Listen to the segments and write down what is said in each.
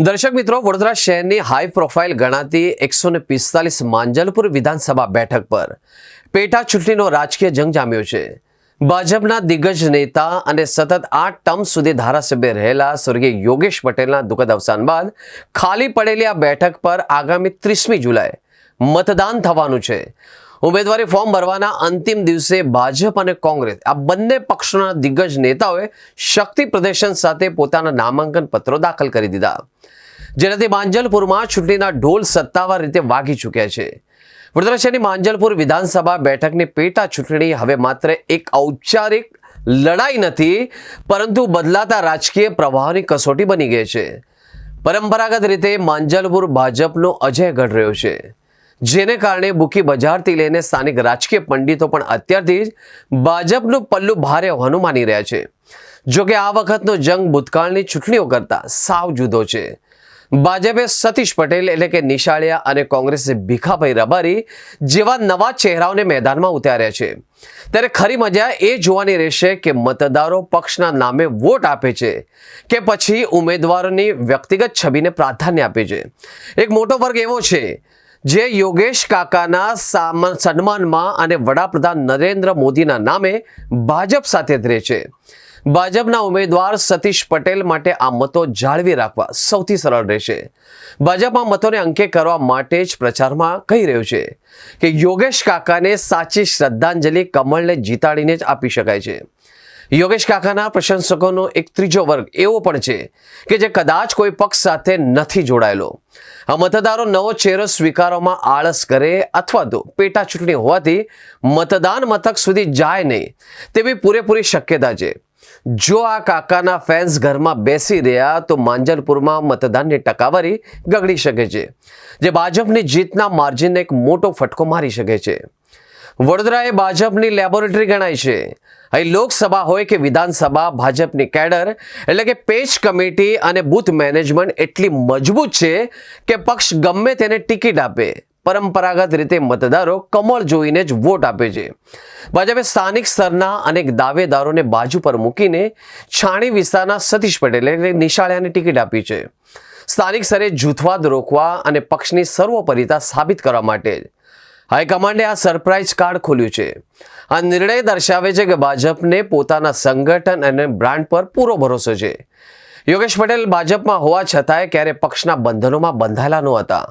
દર્શક મિત્રો, વડોદરા શહેરની હાઈ પ્રોફાઇલ ગણાતી 145 માંજલપુર વિધાનસભા બેઠક પર પેટા ચૂંટણીનો રાજકીય જંગ જામ્યો છે. ભાજપના દિગ્ગજ નેતા અને સતત 8 ટર્મ સુધી ધારાસભ્ય રહેલા સ્વર્ગીય યોગેશ પટેલના દુઃખદ અવસાન બાદ ખાલી પડેલી આ બેઠક પર આગામી 30મી જુલાઈ મતદાન થવાનું છે. ઉમેદવારી ફોર્મ ભરવાના અંતિમ દિવસે ભાજપ અને કોંગ્રેસ આ બંને પક્ષોના દિગ્ગજ નેતાઓએ શક્તિ પ્રદર્શન સાથે પોતાના નામાંકન પત્રો દાખલ કરી દીધા, જેનાથી માંજલપુરમાં ચૂંટણીના ઢોલ સત્તાવાર રીતે વાગી ચૂક્યા છે. વડોદરા શહેરની માંજલપુર વિધાનસભા બેઠકની પેટા ચૂંટણી હવે માત્ર એક ઔપચારિક લડાઈ નથી, પરંતુ બદલાતા રાજકીય પ્રવાહની કસોટી બની ગઈ છે. પરંપરાગત રીતે માંજલપુર ભાજપનો અજયગઢ રહ્યો છે, જેને કારણે બુકી બજારથી લઈને સ્થાનિક રાજકીય પંડિતો પણ અત્યારથી જ ભાજપનું પલ્લું ભારે હોવાનું માની રહ્યા છે. જોકે આ વખતનો જંગ ભૂતકાળની ચૂંટણીઓ કરતા સાવ જુદો છે. ભાજપે સતીશ પટેલ એટલે કે નિશાળિયા અને કોંગ્રેસે ભીખાભાઈ રબારી જેવા નવા ચહેરાઓને મેદાનમાં ઉતાર્યા છે. ત્યારે ખરી મજા એ જોવાની રહેશે કે મતદારો પક્ષના નામે વોટ આપે છે કે પછી ઉમેદવારોની વ્યક્તિગત છબીને પ્રાધાન્ય આપે છે. એક મોટો વર્ગ એવો છે જે યોગેશ કાકાના સન્માનમાં અને વડાપ્રધાન નરેન્દ્ર મોદીના નામે ભાજપ સાથે જ રહે છે. ભાજપના ઉમેદવાર સતીશ પટેલ માટે આ મતો જાળવી રાખવા સૌથી સરળ રહેશે. ભાજપ આ મતોને અંકે કરવા માટે જ પ્રચારમાં કહી રહ્યું છે કે યોગેશ કાકાને સાચી શ્રદ્ધાંજલિ કમળને જીતાડીને જ આપી શકાય છે. યોગેશ કાકાના પ્રશંસકોનો એક ત્રીજો વર્ગ એવો પણ છે કે જે કદાચ કોઈ પક્ષ સાથે નથી જોડાયેલો. આ મતદારો નવો ચહેરો સ્વીકારવામાં આળસ કરે અથવા તો પેટા ચૂંટણી હોવાથી મતદાન મથક સુધી જાય નહીં તેવી પૂરેપૂરી શક્યતા છે. જો આ કાકાના ફેન્સ ઘરમાં બેસી રહ્યા તો માંજલપુરમાં મતદાનની ટકાવારી ગગડી શકે છે, જે ભાજપની જીતના માર્જિનને એક મોટો ફટકો મારી શકે છે. વડોદરા એ ભાજપની લેબોરેટરી ગણાય છે. અહીં લોકસભા હોય કે વિધાનસભા, ભાજપની કેડર એટલે કે પેજ કમિટી અને બૂથ મેનેજમેન્ટ એટલી મજબૂત છે કે પક્ષ ગમે તેને ટિકિટ આપે, પરંપરાગત રીતે મતદારો કમળ જોઈને જ વોટ આપે છે. ભાજપે સ્થાનિક સ્તરના અનેક દાવેદારોને બાજુ પર મૂકીને છાણી વિસ્તારના સતીશ પટેલ એટલે નિશાળિયાને ટિકિટ આપી છે. સ્થાનિક સ્તરે જૂથવાદ રોકવા અને પક્ષની સર્વોપરિતા સાબિત કરવા માટે હાઈકમાન્ડે આ સરપ્રાઇઝ કાર્ડ ખોલ્યું છે. આ નિર્ણય દર્શાવે છે કે ભાજપને પોતાના સંગઠન અને બ્રાન્ડ પર પૂરો ભરોસો છે. યોગેશ પટેલ ભાજપમાં હોવા છતાંય ક્યારે પક્ષના બંધનોમાં બંધાયેલા નહોતા.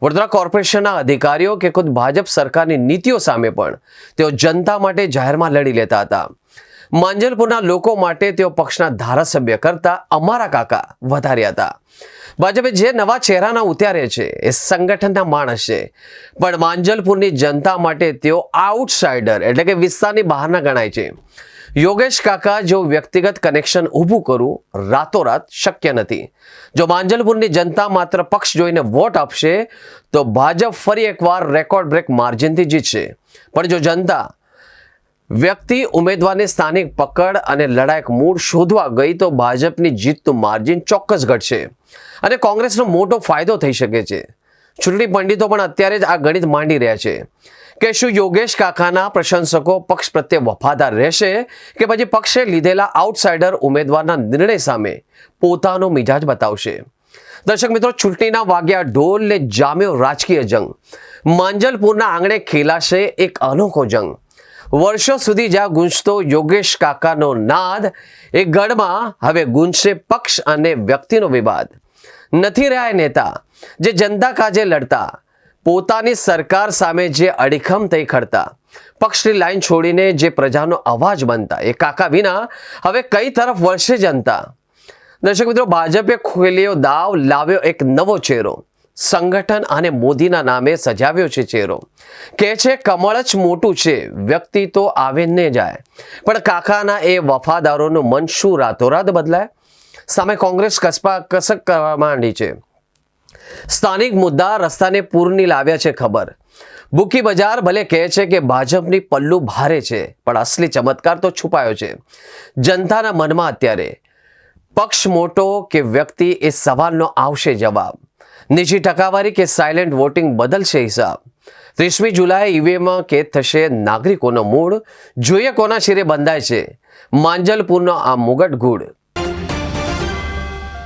વડોદરા કોર્પોરેશનના અધિકારીઓ કે ખુદ ભાજપ સરકારની નીતિઓ સામે પણ તેઓ જનતા માટે જાહેરમાં લડી લેતા હતા. માંજલપુરના લોકો માટે તેઓ પક્ષના ધારાસભ્ય કરતા અમારા કાકા વધારે હતા. ભાજપે જે નવા ચહેરાના ઉતાર્યા છે એ સંગઠનના માણસ છે, પણ માંજલપુરની જનતા માટે તેઓ આઉટસાઇડર એટલે કે વિસ્તારની બહારના ગણાય છે. યોગેશ કાકા જો વ્યક્તિગત કનેક્શન ઊભું કરવું રાતોરાત શક્ય નથી. જો માંજલપુરની જનતા માત્ર પક્ષ જોઈને વોટ આપશે તો ભાજપ ફરી એકવાર રેકોર્ડ બ્રેક માર્જિનથી જીતશે. પણ જો જનતા વ્યક્તિ ઉમેદવારની સ્થાનિક પકડ અને લડાયક મૂળ શોધવા ગઈ તો ભાજપની જીતનું માર્જિન ચોક્કસ ઘટશે અને કોંગ્રેસનો મોટો ફાયદો થઈ શકે છે. ચૂંટણી પંડિતો પણ અત્યારે જ આ ગણિત માંડી રહ્યા છે કે શું યોગેશ કાકાના પ્રશંસકો પક્ષ પ્રત્યે વફાદાર રહેશે કે પછી પક્ષે લીધેલા આઉટસાઇડર ઉમેદવારના નિર્ણય સામે પોતાનો મિજાજ બતાવશે. દર્શક મિત્રો, ચૂંટણીના વાગ્યા ઢોલ ને જામ્યો રાજકીય જંગ. માંજલપુરના આંગણે ખેલાશે એક અનોખો જંગ. વર્ષો સુધી જ્યાં ગુંજતો યોગેશ કાકાનો નાદ એ ગઢમાં હવે ગુંજશે પક્ષ અને વ્યક્તિનો વિવાદ. નથી રહ્યા નેતા જે જનતા કાજે લડતા, પોતાની સરકાર સામે જે અડીખમ થઈ ખડતા, પક્ષની લાઈન છોડીને જે પ્રજાનો અવાજ બનતા, એ કાકા વિના હવે કઈ તરફ વળશે જનતા. દર્શક મિત્રો, ભાજપે ખોલ્યો દાવ, લાવ્યો એક નવો ચહેરો, સંગઠન અને મોદીના નામે સજાવ્યો છે ચહેરો. કહે છે કમળ જ મોટું છે, વ્યક્તિ તો આવે ને જાય, પણ કાકાના એ વફાદારોનું મન શું રાતોરાત બદલાય? સામે કોંગ્રેસ કસક કરવા માંડી છે. સ્થાનિક મુદ્દા રસ્તાને પૂરની લાવ્યા છે ખબર. બુકી બજાર ભલે કહે છે કે ભાજપની પલ્લું ભારે છે, પણ અસલી ચમત્કાર તો છુપાયો છે. જનતાના મનમાં અત્યારે પક્ષ મોટો કે વ્યક્તિ એ સવાલનો આવશે જવાબ. નીચી ટકાવારી કે સાયલેન્ટ વોટિંગ બદલશે હિસાબ. 30મી જુલાઈ ઈવીએમમાં કેદ થશે નાગરિકોનો મૂળ. જોઈએ કોના શિરે બંધાય છે માંજલપુરનો આ મુગટ ગુડ.